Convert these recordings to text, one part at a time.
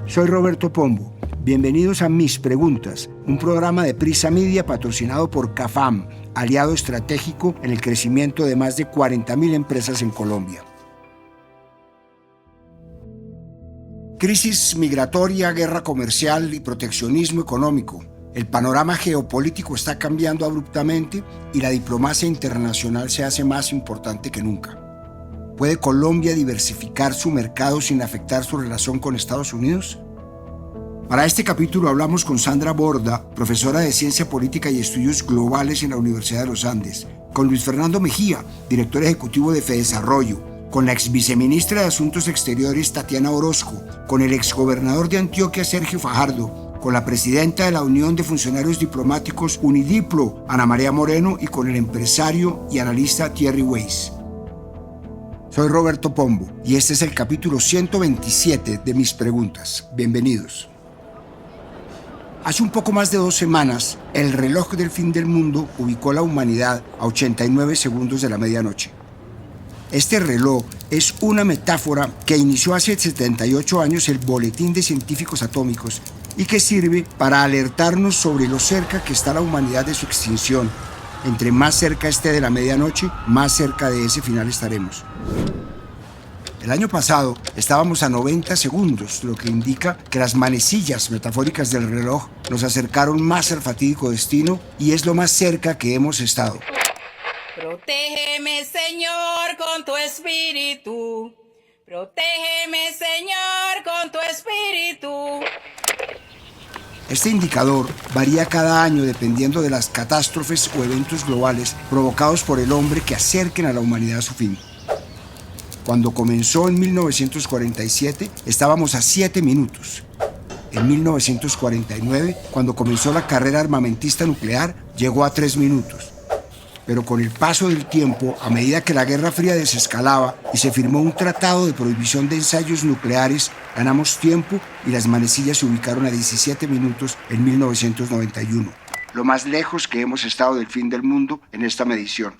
Soy Roberto Pombo. Bienvenidos a Mis Preguntas, un programa de Prisa Media patrocinado por CAFAM, aliado estratégico en el crecimiento de más de 40.000 empresas en Colombia. Crisis migratoria, guerra comercial y proteccionismo económico. El panorama geopolítico está cambiando abruptamente y la diplomacia internacional se hace más importante que nunca. ¿Puede Colombia diversificar su mercado sin afectar su relación con Estados Unidos? Para este capítulo hablamos con Sandra Borda, profesora de Ciencia Política y Estudios Globales en la Universidad de los Andes, con Luis Fernando Mejía, director ejecutivo de Fedesarrollo, con la exviceministra de Asuntos Exteriores Tatiana Orozco, con el exgobernador de Antioquia Sergio Fajardo, con la presidenta de la Unión de Funcionarios Diplomáticos Unidiplo, Ana María Moreno, y con el empresario y analista Thierry Weiss. Soy Roberto Pombo y este es el capítulo 127 de Mis Preguntas. Bienvenidos. Hace un poco más de 2 semanas, el reloj del fin del mundo ubicó a la humanidad a 89 segundos de la medianoche. Este reloj es una metáfora que inició hace 78 años el Boletín de Científicos Atómicos y que sirve para alertarnos sobre lo cerca que está la humanidad de su extinción. Entre más cerca esté de la medianoche, más cerca de ese final estaremos. El año pasado estábamos a 90 segundos, lo que indica que las manecillas metafóricas del reloj nos acercaron más al fatídico destino y es lo más cerca que hemos estado. Protégeme, Señor, con tu espíritu. Protégeme, Señor, con tu espíritu. Este indicador varía cada año dependiendo de las catástrofes o eventos globales provocados por el hombre que acerquen a la humanidad a su fin. Cuando comenzó en 1947, estábamos a 7 minutos. En 1949, cuando comenzó la carrera armamentista nuclear, llegó a 3 minutos. Pero con el paso del tiempo, a medida que la Guerra Fría desescalaba y se firmó un tratado de prohibición de ensayos nucleares, ganamos tiempo y las manecillas se ubicaron a 17 minutos en 1991. Lo más lejos que hemos estado del fin del mundo en esta medición.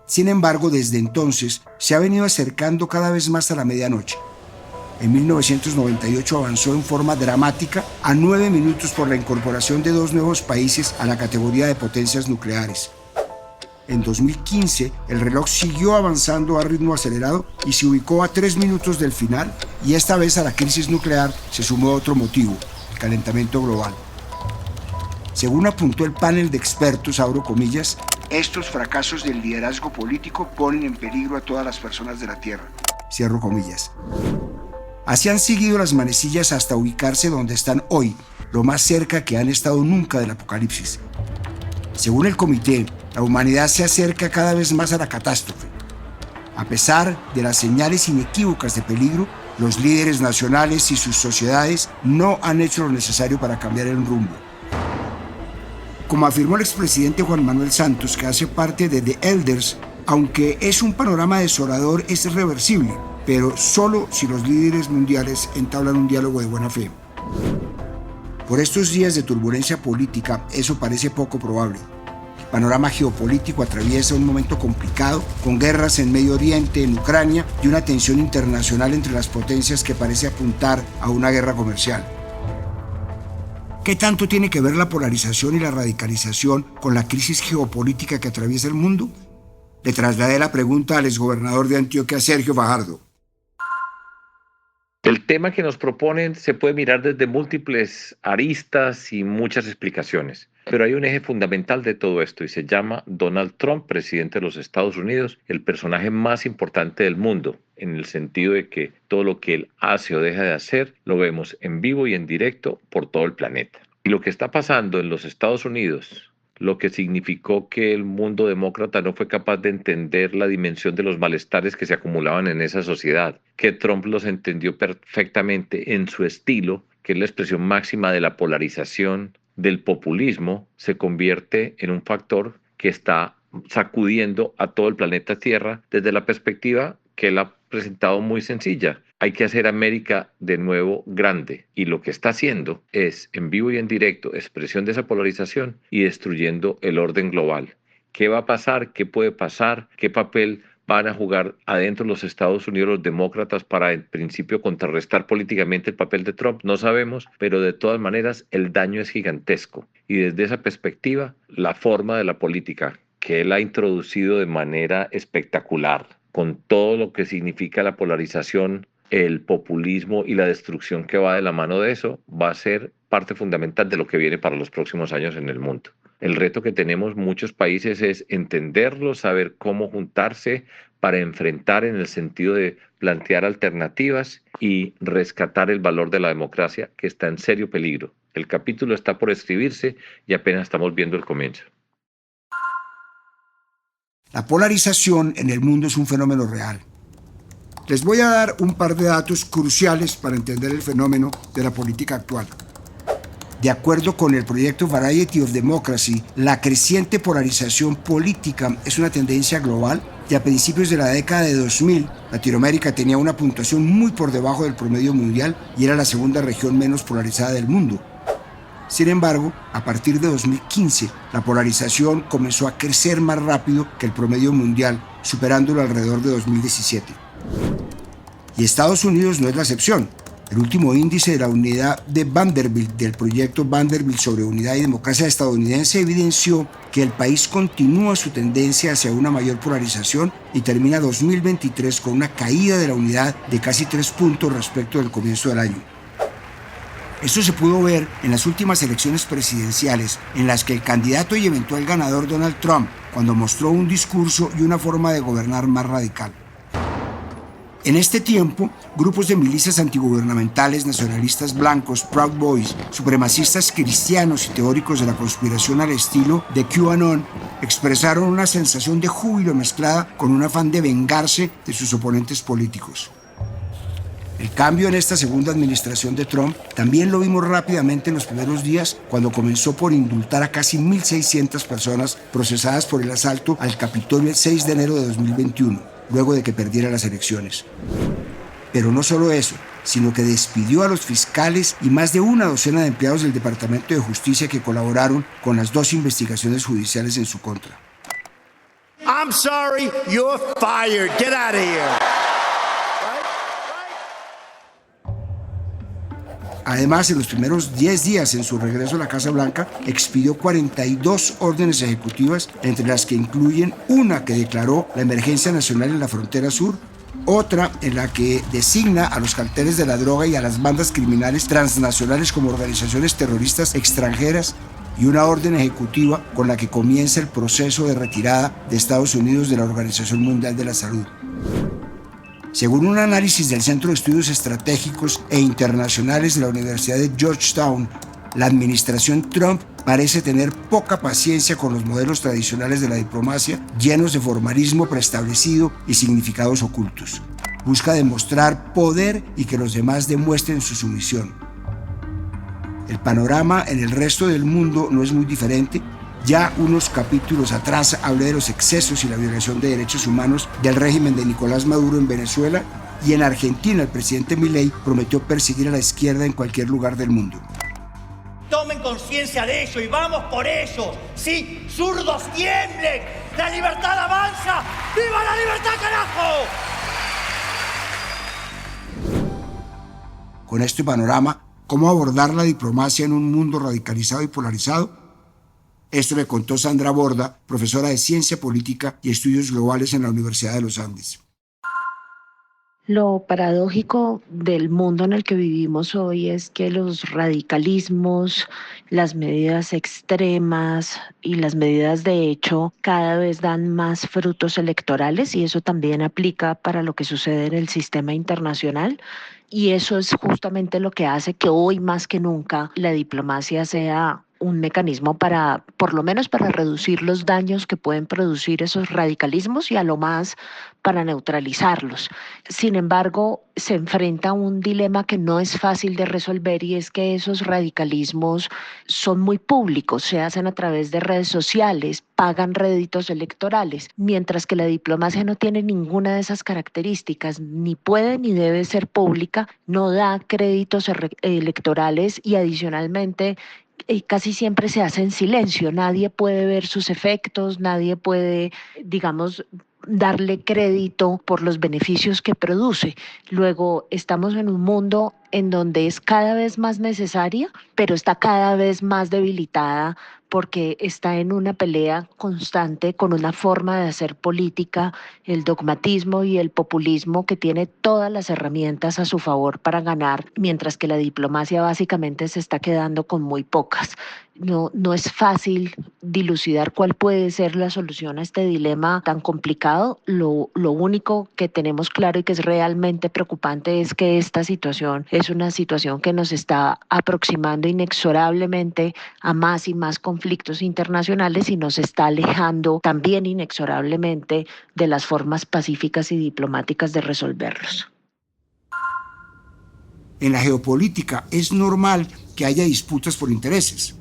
Sin embargo, desde entonces se ha venido acercando cada vez más a la medianoche. En 1998 avanzó en forma dramática a 9 minutos por la incorporación de 2 nuevos países a la categoría de potencias nucleares. En 2015, el reloj siguió avanzando a ritmo acelerado y se ubicó a 3 minutos del final, y esta vez a la crisis nuclear se sumó otro motivo, el calentamiento global. Según apuntó el panel de expertos, abro comillas, estos fracasos del liderazgo político ponen en peligro a todas las personas de la Tierra, cierro comillas. Así han seguido las manecillas hasta ubicarse donde están hoy, lo más cerca que han estado nunca del apocalipsis. Según el comité, la humanidad se acerca cada vez más a la catástrofe. A pesar de las señales inequívocas de peligro, los líderes nacionales y sus sociedades no han hecho lo necesario para cambiar el rumbo. Como afirmó el expresidente Juan Manuel Santos, que hace parte de The Elders, aunque es un panorama desolador, es reversible, pero solo si los líderes mundiales entablan un diálogo de buena fe. Por estos días de turbulencia política, eso parece poco probable. El panorama geopolítico atraviesa un momento complicado, con guerras en Medio Oriente, en Ucrania, y una tensión internacional entre las potencias que parece apuntar a una guerra comercial. ¿Qué tanto tiene que ver la polarización y la radicalización con la crisis geopolítica que atraviesa el mundo? Le trasladé la pregunta al exgobernador de Antioquia, Sergio Fajardo. El tema que nos proponen se puede mirar desde múltiples aristas y muchas explicaciones, pero hay un eje fundamental de todo esto y se llama Donald Trump, presidente de los Estados Unidos, el personaje más importante del mundo, en el sentido de que todo lo que él hace o deja de hacer lo vemos en vivo y en directo por todo el planeta. Y lo que está pasando en los Estados Unidos, lo que significó que el mundo demócrata no fue capaz de entender la dimensión de los malestares que se acumulaban en esa sociedad, que Trump los entendió perfectamente en su estilo, que es la expresión máxima de la polarización, del populismo, se convierte en un factor que está sacudiendo a todo el planeta Tierra desde la perspectiva que él ha presentado muy sencilla. Hay que hacer América de nuevo grande, y lo que está haciendo es, en vivo y en directo, expresión de esa polarización y destruyendo el orden global. ¿Qué va a pasar? ¿Qué puede pasar? ¿Qué papel van a jugar adentro de los Estados Unidos los demócratas para en principio contrarrestar políticamente el papel de Trump? No sabemos, pero de todas maneras el daño es gigantesco. Y desde esa perspectiva, la forma de la política que él ha introducido de manera espectacular, con todo lo que significa la polarización, el populismo y la destrucción que va de la mano de eso, va a ser parte fundamental de lo que viene para los próximos años en el mundo. El reto que tenemos muchos países es entenderlo, saber cómo juntarse para enfrentar en el sentido de plantear alternativas y rescatar el valor de la democracia, que está en serio peligro. El capítulo está por escribirse y apenas estamos viendo el comienzo. La polarización en el mundo es un fenómeno real. Les voy a dar un par de datos cruciales para entender el fenómeno de la política actual. De acuerdo con el proyecto Variety of Democracy, la creciente polarización política es una tendencia global y a principios de la década de 2000, Latinoamérica tenía una puntuación muy por debajo del promedio mundial y era la segunda región menos polarizada del mundo. Sin embargo, a partir de 2015, la polarización comenzó a crecer más rápido que el promedio mundial, superándolo alrededor de 2017. Y Estados Unidos no es la excepción. El último índice de la unidad de Vanderbilt del proyecto Vanderbilt sobre unidad y democracia estadounidense evidenció que el país continúa su tendencia hacia una mayor polarización y termina 2023 con una caída de la unidad de casi 3 puntos respecto del comienzo del año. Esto se pudo ver en las últimas elecciones presidenciales, en las que el candidato y eventual ganador Donald Trump, cuando mostró un discurso y una forma de gobernar más radical. En este tiempo, grupos de milicias antigubernamentales, nacionalistas blancos, Proud Boys, supremacistas cristianos y teóricos de la conspiración al estilo de QAnon expresaron una sensación de júbilo mezclada con un afán de vengarse de sus oponentes políticos. El cambio en esta segunda administración de Trump también lo vimos rápidamente en los primeros días, cuando comenzó por indultar a casi 1.600 personas procesadas por el asalto al Capitolio el 6 de enero de 2021, luego de que perdiera las elecciones. Pero no solo eso, sino que despidió a los fiscales y más de una docena de empleados del Departamento de Justicia que colaboraron con las 2 investigaciones judiciales en su contra. I'm sorry, you're fired. Get out of here. Además, en los primeros 10 días en su regreso a la Casa Blanca, expidió 42 órdenes ejecutivas, entre las que incluyen una que declaró la emergencia nacional en la frontera sur, otra en la que designa a los carteles de la droga y a las bandas criminales transnacionales como organizaciones terroristas extranjeras, y una orden ejecutiva con la que comienza el proceso de retirada de Estados Unidos de la Organización Mundial de la Salud. Según un análisis del Centro de Estudios Estratégicos e Internacionales de la Universidad de Georgetown, la administración Trump parece tener poca paciencia con los modelos tradicionales de la diplomacia, llenos de formalismo preestablecido y significados ocultos. Busca demostrar poder y que los demás demuestren su sumisión. El panorama en el resto del mundo no es muy diferente. Ya unos capítulos atrás hablé de los excesos y la violación de derechos humanos del régimen de Nicolás Maduro en Venezuela, y en Argentina el presidente Milei prometió perseguir a la izquierda en cualquier lugar del mundo. Tomen conciencia de ello y vamos por ellos. Sí, zurdos tiemblen. La libertad avanza. ¡Viva la libertad, carajo! Con este panorama, ¿cómo abordar la diplomacia en un mundo radicalizado y polarizado? Esto le contó Sandra Borda, profesora de Ciencia Política y Estudios Globales en la Universidad de los Andes. Lo paradójico del mundo en el que vivimos hoy es que los radicalismos, las medidas extremas y las medidas de hecho cada vez dan más frutos electorales, y eso también aplica para lo que sucede en el sistema internacional. Y eso es justamente lo que hace que hoy más que nunca la diplomacia sea un mecanismo para, por lo menos para reducir los daños que pueden producir esos radicalismos y a lo más para neutralizarlos. Sin embargo, se enfrenta a un dilema que no es fácil de resolver, y es que esos radicalismos son muy públicos, se hacen a través de redes sociales, pagan réditos electorales, mientras que la diplomacia no tiene ninguna de esas características, ni puede ni debe ser pública, no da créditos electorales y adicionalmente casi siempre se hace en silencio, nadie puede ver sus efectos, nadie puede, digamos, darle crédito por los beneficios que produce. Luego, estamos en un mundo en donde es cada vez más necesaria, pero está cada vez más debilitada porque está en una pelea constante con una forma de hacer política, el dogmatismo y el populismo que tiene todas las herramientas a su favor para ganar, mientras que la diplomacia básicamente se está quedando con muy pocas. No es fácil dilucidar cuál puede ser la solución a este dilema tan complicado. Lo único que tenemos claro y que es realmente preocupante es que esta situación es una situación que nos está aproximando inexorablemente a más y más conflictos internacionales y nos está alejando también inexorablemente de las formas pacíficas y diplomáticas de resolverlos. En la geopolítica es normal que haya disputas por intereses.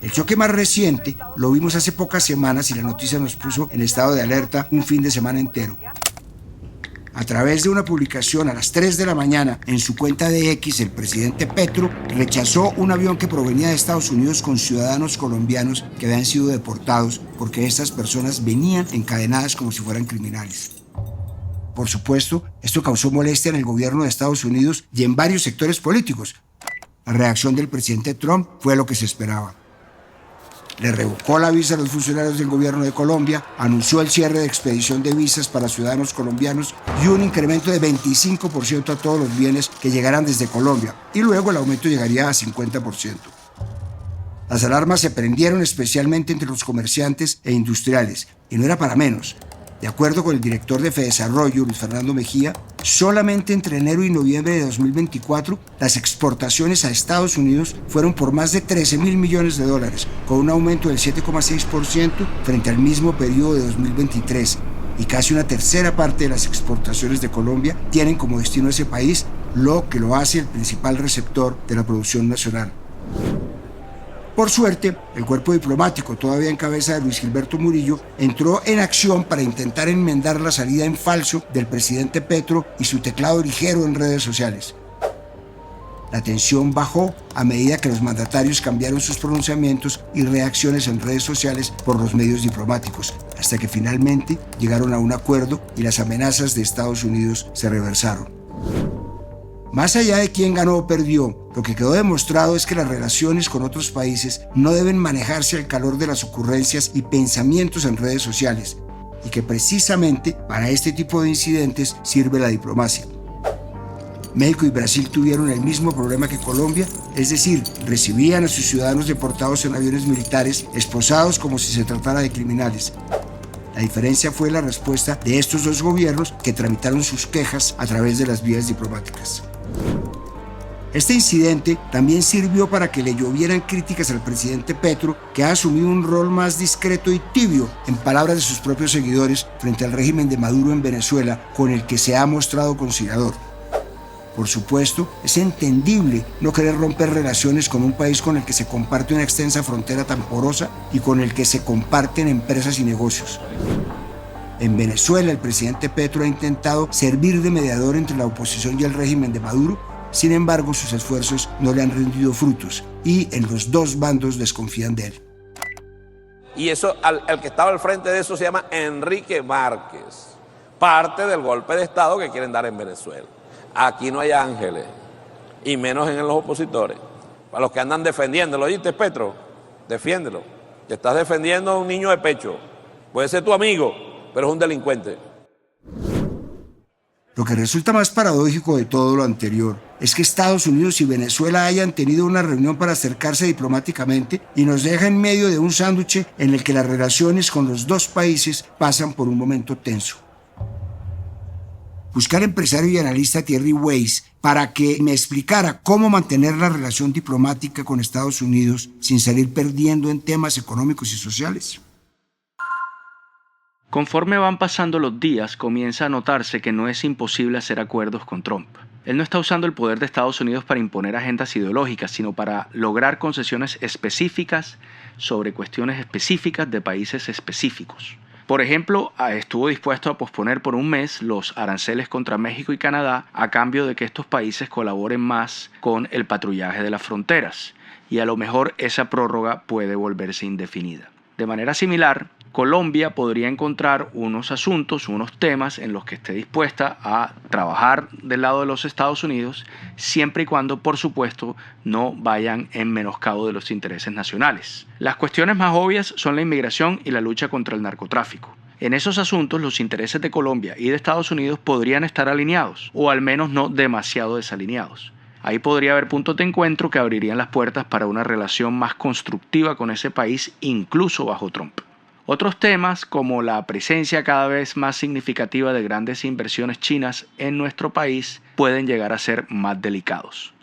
El choque más reciente lo vimos hace pocas semanas y la noticia nos puso en estado de alerta un fin de semana entero. A través de una publicación a las 3 de la mañana en su cuenta de X, el presidente Petro rechazó un avión que provenía de Estados Unidos con ciudadanos colombianos que habían sido deportados porque estas personas venían encadenadas como si fueran criminales. Por supuesto, esto causó molestia en el gobierno de Estados Unidos y en varios sectores políticos. La reacción del presidente Trump fue lo que se esperaba. Le revocó la visa a los funcionarios del gobierno de Colombia, anunció el cierre de expedición de visas para ciudadanos colombianos y un incremento de 25% a todos los bienes que llegaran desde Colombia, y luego el aumento llegaría a 50%. Las alarmas se prendieron especialmente entre los comerciantes e industriales, y no era para menos. De acuerdo con el director de Fedesarrollo, Luis Fernando Mejía, solamente entre enero y noviembre de 2024, las exportaciones a Estados Unidos fueron por más de 13.000 millones de dólares, con un aumento del 7,6% frente al mismo periodo de 2023. Y casi una tercera parte de las exportaciones de Colombia tienen como destino ese país, lo que lo hace el principal receptor de la producción nacional. Por suerte, el cuerpo diplomático, todavía en cabeza de Luis Gilberto Murillo, entró en acción para intentar enmendar la salida en falso del presidente Petro y su teclado ligero en redes sociales. La tensión bajó a medida que los mandatarios cambiaron sus pronunciamientos y reacciones en redes sociales por los medios diplomáticos, hasta que finalmente llegaron a un acuerdo y las amenazas de Estados Unidos se reversaron. Más allá de quién ganó o perdió, lo que quedó demostrado es que las relaciones con otros países no deben manejarse al calor de las ocurrencias y pensamientos en redes sociales, y que precisamente para este tipo de incidentes sirve la diplomacia. México y Brasil tuvieron el mismo problema que Colombia, es decir, recibían a sus ciudadanos deportados en aviones militares, esposados como si se tratara de criminales. La diferencia fue la respuesta de estos dos gobiernos que tramitaron sus quejas a través de las vías diplomáticas. Este incidente también sirvió para que le llovieran críticas al presidente Petro, que ha asumido un rol más discreto y tibio, en palabras de sus propios seguidores, frente al régimen de Maduro en Venezuela, con el que se ha mostrado conciliador. Por supuesto, es entendible no querer romper relaciones con un país con el que se comparte una extensa frontera tan porosa y con el que se comparten empresas y negocios. En Venezuela, el presidente Petro ha intentado servir de mediador entre la oposición y el régimen de Maduro. Sin embargo, sus esfuerzos no le han rendido frutos y en los dos bandos desconfían de él. Y eso, el que estaba al frente de eso se llama Enrique Márquez, parte del golpe de Estado que quieren dar en Venezuela. Aquí no hay ángeles, y menos en los opositores. Para los que andan defendiéndolo, ¿oíste, Petro? Defiéndelo. Que estás defendiendo a un niño de pecho. Puede ser tu amigo, pero es un delincuente. Lo que resulta más paradójico de todo lo anterior es que Estados Unidos y Venezuela hayan tenido una reunión para acercarse diplomáticamente y nos deja en medio de un sándwich en el que las relaciones con los dos países pasan por un momento tenso. Busqué al empresario y analista Thierry Weiss para que me explicara cómo mantener la relación diplomática con Estados Unidos sin salir perdiendo en temas económicos y sociales. Conforme van pasando los días, comienza a notarse que no es imposible hacer acuerdos con Trump. Él no está usando el poder de Estados Unidos para imponer agendas ideológicas, sino para lograr concesiones específicas sobre cuestiones específicas de países específicos. Por ejemplo, estuvo dispuesto a posponer por un mes los aranceles contra México y Canadá a cambio de que estos países colaboren más con el patrullaje de las fronteras, y a lo mejor esa prórroga puede volverse indefinida. De manera similar, Colombia podría encontrar unos asuntos, unos temas en los que esté dispuesta a trabajar del lado de los Estados Unidos, siempre y cuando, por supuesto, no vayan en menoscabo de los intereses nacionales. Las cuestiones más obvias son la inmigración y la lucha contra el narcotráfico. En esos asuntos, los intereses de Colombia y de Estados Unidos podrían estar alineados, o al menos no demasiado desalineados. Ahí podría haber puntos de encuentro que abrirían las puertas para una relación más constructiva con ese país, incluso bajo Trump. Otros temas, como la presencia cada vez más significativa de grandes inversiones chinas en nuestro país, pueden llegar a ser más delicados.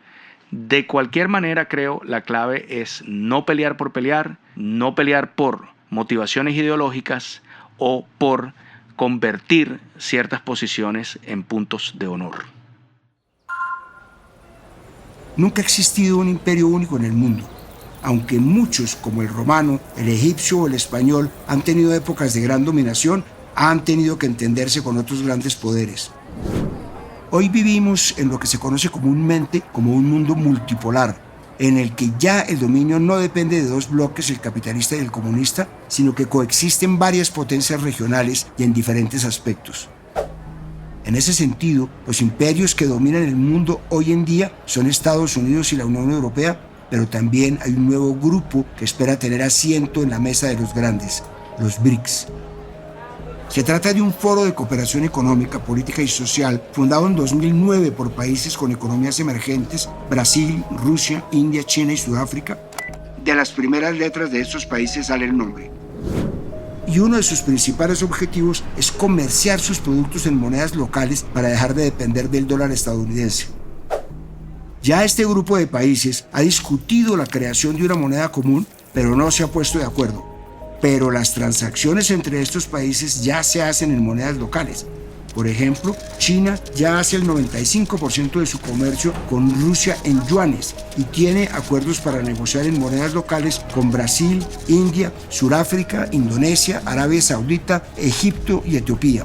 De cualquier manera, creo, la clave es no pelear por motivaciones ideológicas o por convertir ciertas posiciones en puntos de honor. Nunca ha existido un imperio único en el mundo. Aunque muchos, como el romano, el egipcio o el español, han tenido épocas de gran dominación, han tenido que entenderse con otros grandes poderes. Hoy vivimos en lo que se conoce comúnmente como un mundo multipolar, en el que ya el dominio no depende de dos bloques, el capitalista y el comunista, sino que coexisten varias potencias regionales y en diferentes aspectos. En ese sentido, los imperios que dominan el mundo hoy en día son Estados Unidos y la Unión Europea, pero también hay un nuevo grupo que espera tener asiento en la mesa de los grandes, los BRICS. Se trata de un foro de cooperación económica, política y social fundado en 2009 por países con economías emergentes, Brasil, Rusia, India, China y Sudáfrica. De las primeras letras de estos países sale el nombre. Y uno de sus principales objetivos es comerciar sus productos en monedas locales para dejar de depender del dólar estadounidense. Ya este grupo de países ha discutido la creación de una moneda común, pero no se ha puesto de acuerdo. Pero las transacciones entre estos países ya se hacen en monedas locales. Por ejemplo, China ya hace el 95% de su comercio con Rusia en yuanes y tiene acuerdos para negociar en monedas locales con Brasil, India, Sudáfrica, Indonesia, Arabia Saudita, Egipto y Etiopía.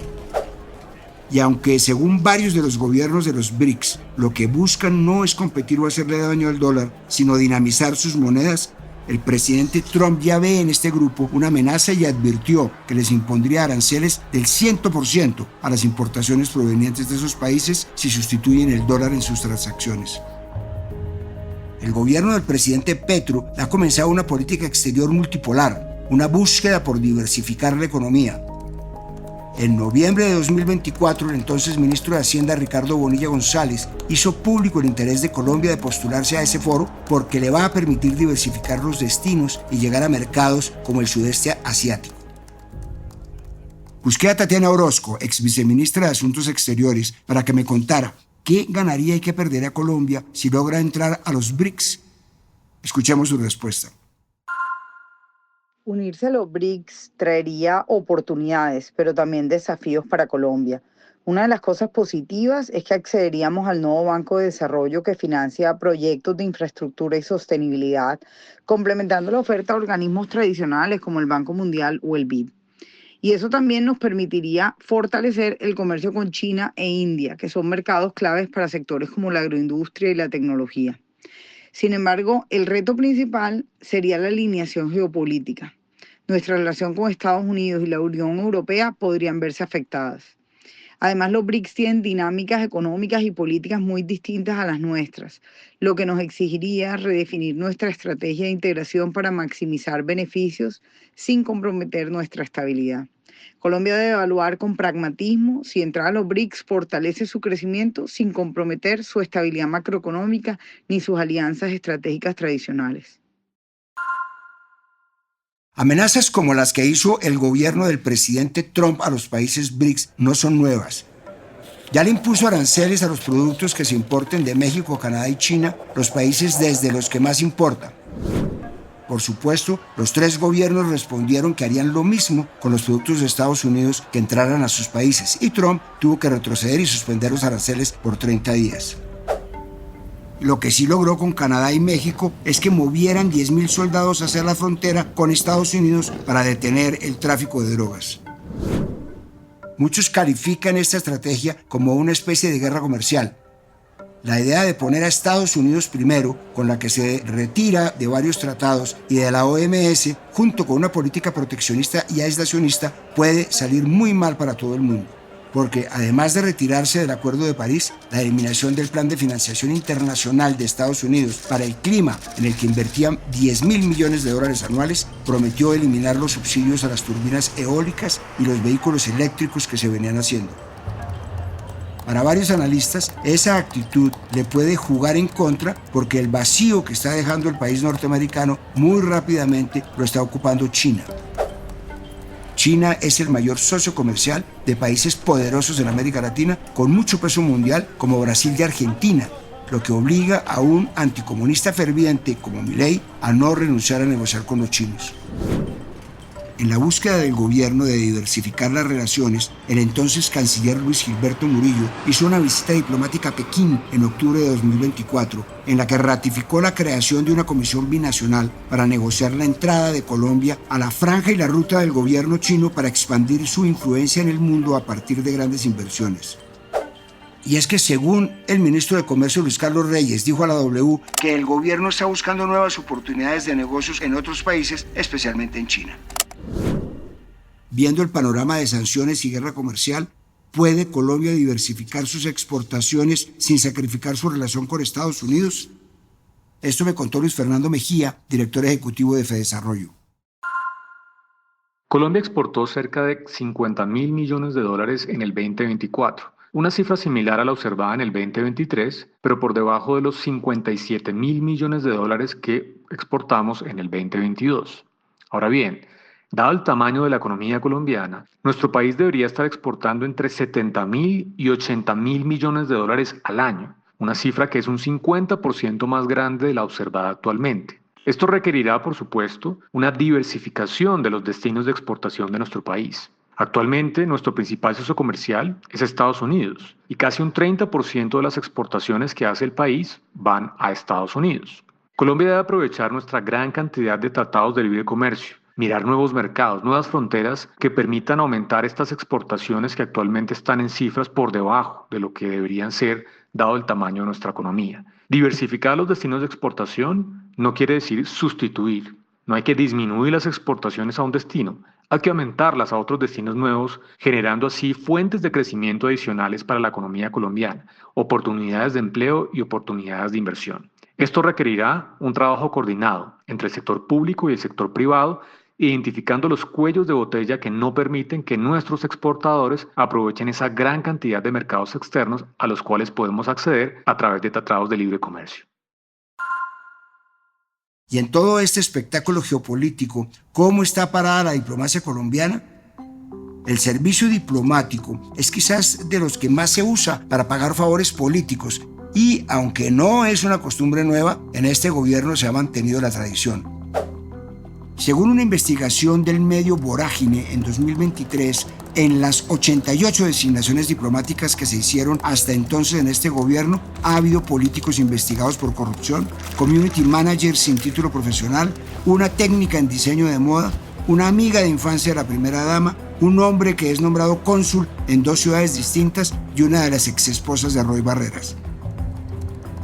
Y aunque según varios de los gobiernos de los BRICS, lo que buscan no es competir o hacerle daño al dólar, sino dinamizar sus monedas, el presidente Trump ya ve en este grupo una amenaza y advirtió que les impondría aranceles del 100% a las importaciones provenientes de esos países si sustituyen el dólar en sus transacciones. El gobierno del presidente Petro ha comenzado una política exterior multipolar, una búsqueda por diversificar la economía. En noviembre de 2024, el entonces ministro de Hacienda Ricardo Bonilla González hizo público el interés de Colombia de postularse a ese foro porque le va a permitir diversificar los destinos y llegar a mercados como el sudeste asiático. Busqué a Tatiana Orozco, ex viceministra de Asuntos Exteriores, para que me contara qué ganaría y qué perdería Colombia si logra entrar a los BRICS. Escuchemos su respuesta. Unirse a los BRICS traería oportunidades, pero también desafíos para Colombia. Una de las cosas positivas es que accederíamos al nuevo Banco de Desarrollo que financia proyectos de infraestructura y sostenibilidad, complementando la oferta a organismos tradicionales como el Banco Mundial o el BID. Y eso también nos permitiría fortalecer el comercio con China e India, que son mercados claves para sectores como la agroindustria y la tecnología. Sin embargo, el reto principal sería la alineación geopolítica. Nuestra relación con Estados Unidos y la Unión Europea podrían verse afectadas. Además, los BRICS tienen dinámicas económicas y políticas muy distintas a las nuestras, lo que nos exigiría redefinir nuestra estrategia de integración para maximizar beneficios sin comprometer nuestra estabilidad. Colombia debe evaluar con pragmatismo si entrar a los BRICS fortalece su crecimiento sin comprometer su estabilidad macroeconómica ni sus alianzas estratégicas tradicionales. Amenazas como las que hizo el gobierno del presidente Trump a los países BRICS no son nuevas. Ya le impuso aranceles a los productos que se importen de México, Canadá y China, los países desde los que más importa. Por supuesto, los tres gobiernos respondieron que harían lo mismo con los productos de Estados Unidos que entraran a sus países, y Trump tuvo que retroceder y suspender los aranceles por 30 días. Lo que sí logró con Canadá y México es que movieran 10.000 soldados hacia la frontera con Estados Unidos para detener el tráfico de drogas. Muchos califican esta estrategia como una especie de guerra comercial. La idea de poner a Estados Unidos primero, con la que se retira de varios tratados y de la OMS, junto con una política proteccionista y aislacionista, puede salir muy mal para todo el mundo. Porque además de retirarse del Acuerdo de París, la eliminación del Plan de Financiación Internacional de Estados Unidos para el clima, en el que invertían $10.000 millones anuales, prometió eliminar los subsidios a las turbinas eólicas y los vehículos eléctricos que se venían haciendo. Para varios analistas, esa actitud le puede jugar en contra porque el vacío que está dejando el país norteamericano muy rápidamente lo está ocupando China. China es el mayor socio comercial de países poderosos en América Latina con mucho peso mundial como Brasil y Argentina, lo que obliga a un anticomunista ferviente como Milei a no renunciar a negociar con los chinos. En la búsqueda del gobierno de diversificar las relaciones, el entonces canciller Luis Gilberto Murillo hizo una visita diplomática a Pekín en octubre de 2024, en la que ratificó la creación de una comisión binacional para negociar la entrada de Colombia a la franja y la ruta del gobierno chino para expandir su influencia en el mundo a partir de grandes inversiones. Y es que según el ministro de Comercio Luis Carlos Reyes dijo a la W que el gobierno está buscando nuevas oportunidades de negocios en otros países, especialmente en China. Viendo el panorama de sanciones y guerra comercial, ¿puede Colombia diversificar sus exportaciones sin sacrificar su relación con Estados Unidos? Esto me contó Luis Fernando Mejía, director ejecutivo de Fedesarrollo. Colombia exportó cerca de $50.000 millones en el 2024, una cifra similar a la observada en el 2023, pero por debajo de los $57.000 millones que exportamos en el 2022. Ahora bien, dado el tamaño de la economía colombiana, nuestro país debería estar exportando entre $70.000 y $80.000 millones al año, una cifra que es un 50% más grande de la observada actualmente. Esto requerirá, por supuesto, una diversificación de los destinos de exportación de nuestro país. Actualmente, nuestro principal socio comercial es Estados Unidos y casi un 30% de las exportaciones que hace el país van a Estados Unidos. Colombia debe aprovechar nuestra gran cantidad de tratados de libre comercio, mirar nuevos mercados, nuevas fronteras que permitan aumentar estas exportaciones que actualmente están en cifras por debajo de lo que deberían ser dado el tamaño de nuestra economía. Diversificar los destinos de exportación no quiere decir sustituir. No hay que disminuir las exportaciones a un destino, hay que aumentarlas a otros destinos nuevos, generando así fuentes de crecimiento adicionales para la economía colombiana, oportunidades de empleo y oportunidades de inversión. Esto requerirá un trabajo coordinado entre el sector público y el sector privado, identificando los cuellos de botella que no permiten que nuestros exportadores aprovechen esa gran cantidad de mercados externos a los cuales podemos acceder a través de tratados de libre comercio. Y en todo este espectáculo geopolítico, ¿cómo está parada la diplomacia colombiana? El servicio diplomático es quizás de los que más se usa para pagar favores políticos y, aunque no es una costumbre nueva, en este gobierno se ha mantenido la tradición. Según una investigación del medio Vorágine en 2023, en las 88 designaciones diplomáticas que se hicieron hasta entonces en este gobierno, ha habido políticos investigados por corrupción, community managers sin título profesional, una técnica en diseño de moda, una amiga de infancia de la primera dama, un hombre que es nombrado cónsul en 2 ciudades distintas y una de las exesposas de Roy Barreras.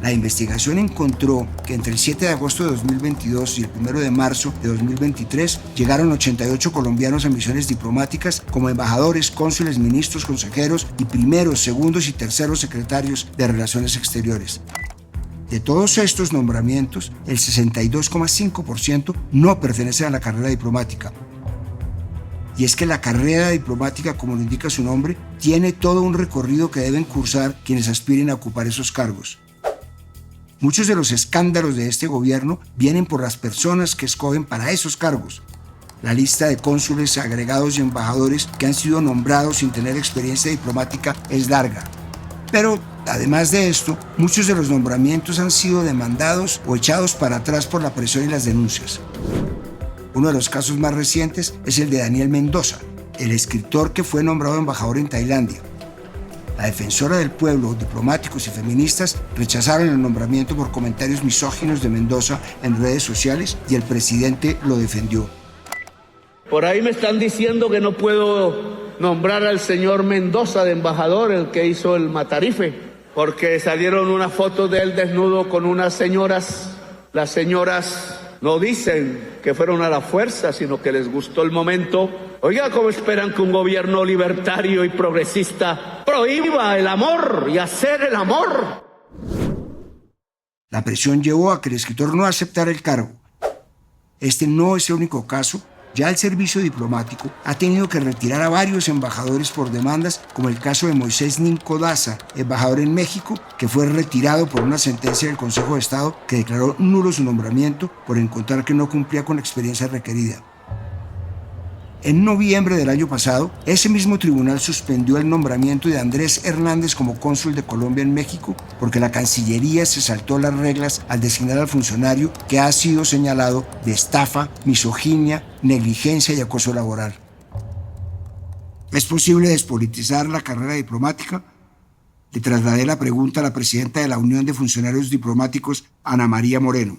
La investigación encontró que entre el 7 de agosto de 2022 y el 1 de marzo de 2023 llegaron 88 colombianos a misiones diplomáticas como embajadores, cónsules, ministros, consejeros y primeros, segundos y terceros secretarios de Relaciones Exteriores. De todos estos nombramientos, el 62,5% no pertenece a la carrera diplomática. Y es que la carrera diplomática, como lo indica su nombre, tiene todo un recorrido que deben cursar quienes aspiren a ocupar esos cargos. Muchos de los escándalos de este gobierno vienen por las personas que escogen para esos cargos. La lista de cónsules, agregados y embajadores que han sido nombrados sin tener experiencia diplomática es larga. Pero, además de esto, muchos de los nombramientos han sido demandados o echados para atrás por la presión y las denuncias. Uno de los casos más recientes es el de Daniel Mendoza, el escritor que fue nombrado embajador en Tailandia. La defensora del pueblo, diplomáticos y feministas rechazaron el nombramiento por comentarios misóginos de Mendoza en redes sociales y el presidente lo defendió. Por ahí me están diciendo que no puedo nombrar al señor Mendoza de embajador, el que hizo el Matarife. porque salieron unas fotos de él desnudo con unas señoras. Las señoras no dicen que fueron a la fuerza, sino que les gustó el momento. Oiga, ¿cómo esperan que un gobierno libertario y progresista prohíba el amor y hacer el amor? La presión llevó a que el escritor no aceptara el cargo. Este no es el único caso. Ya el servicio diplomático ha tenido que retirar a varios embajadores por demandas, como el caso de Moisés Ninco Daza, embajador en México, que fue retirado por una sentencia del Consejo de Estado que declaró nulo su nombramiento por encontrar que no cumplía con la experiencia requerida. En noviembre del año pasado, ese mismo tribunal suspendió el nombramiento de Andrés Hernández como cónsul de Colombia en México porque la Cancillería se saltó las reglas al designar al funcionario que ha sido señalado de estafa, misoginia, negligencia y acoso laboral. ¿Es posible despolitizar la carrera diplomática? Le trasladé la pregunta a la presidenta de la Unión de Funcionarios Diplomáticos, Ana María Moreno.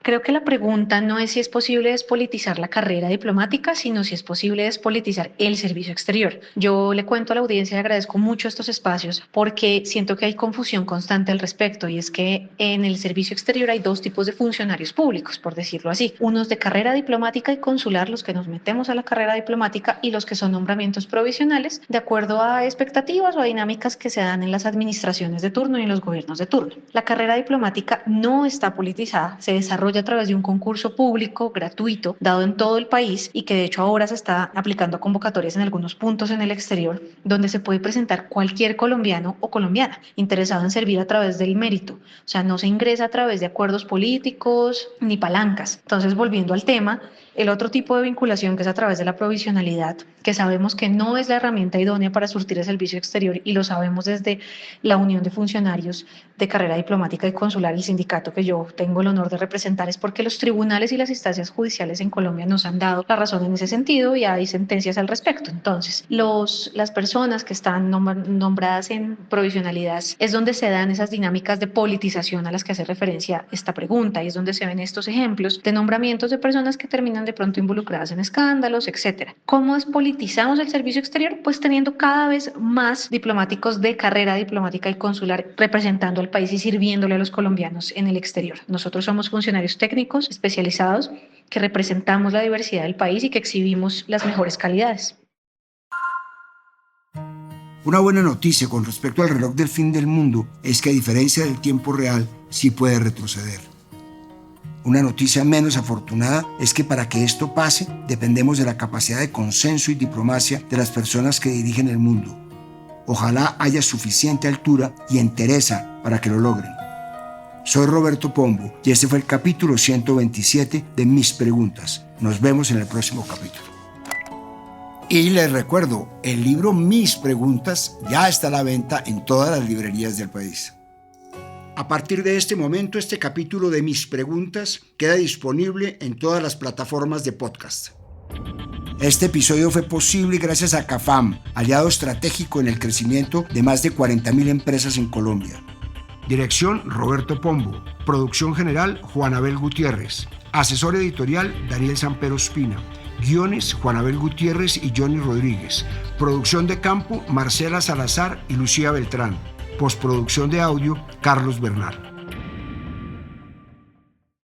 Creo que la pregunta no es si es posible despolitizar la carrera diplomática, sino si es posible despolitizar el servicio exterior. Yo le cuento a la audiencia y agradezco mucho estos espacios porque siento que hay confusión constante al respecto, y es que en el servicio exterior hay dos tipos de funcionarios públicos, por decirlo así. Unos de carrera diplomática y consular, los que nos metemos a la carrera diplomática, y los que son nombramientos provisionales de acuerdo a expectativas o a dinámicas que se dan en las administraciones de turno y en los gobiernos de turno. La carrera diplomática no está politizada, se desarrolla a través de un concurso público gratuito dado en todo el país y que de hecho ahora se está aplicando a convocatorias en algunos puntos en el exterior, donde se puede presentar cualquier colombiano o colombiana interesado en servir a través del mérito. O sea, no se ingresa a través de acuerdos políticos ni palancas. Entonces, volviendo al tema, el otro tipo de vinculación, que es a través de la provisionalidad, que sabemos que no es la herramienta idónea para surtir el servicio exterior, y lo sabemos desde la Unión de Funcionarios de Carrera Diplomática y Consular, el sindicato que yo tengo el honor de representar, es porque los tribunales y las instancias judiciales en Colombia nos han dado la razón en ese sentido y hay sentencias al respecto. Entonces, las personas que están nombradas en provisionalidad es donde se dan esas dinámicas de politización a las que hace referencia esta pregunta, y es donde se ven estos ejemplos de nombramientos de personas que terminan de pronto involucradas en escándalos, etcétera. ¿Cómo despolitizamos el servicio exterior? Pues teniendo cada vez más diplomáticos de carrera diplomática y consular representando al país y sirviéndole a los colombianos en el exterior. Nosotros somos funcionarios técnicos especializados que representamos la diversidad del país y que exhibimos las mejores calidades. Una buena noticia con respecto al reloj del fin del mundo es que, a diferencia del tiempo real, sí puede retroceder. Una noticia menos afortunada es que para que esto pase dependemos de la capacidad de consenso y diplomacia de las personas que dirigen el mundo. Ojalá haya suficiente altura y entereza para que lo logren. Soy Roberto Pombo y este fue el capítulo 127 de Mis Preguntas. Nos vemos en el próximo capítulo. Y les recuerdo, el libro Mis Preguntas ya está a la venta en todas las librerías del país. A partir de este momento, este capítulo de Mis Preguntas queda disponible en todas las plataformas de podcast. Este episodio fue posible gracias a CAFAM, aliado estratégico en el crecimiento de más de 40.000 empresas en Colombia. Dirección: Roberto Pombo. Producción general: Juan Abel Gutiérrez. Asesor editorial: Daniel Sampero Espina. Guiones: Juan Abel Gutiérrez y Johnny Rodríguez. Producción de campo: Marcela Salazar y Lucía Beltrán. Postproducción de audio: Carlos Bernal.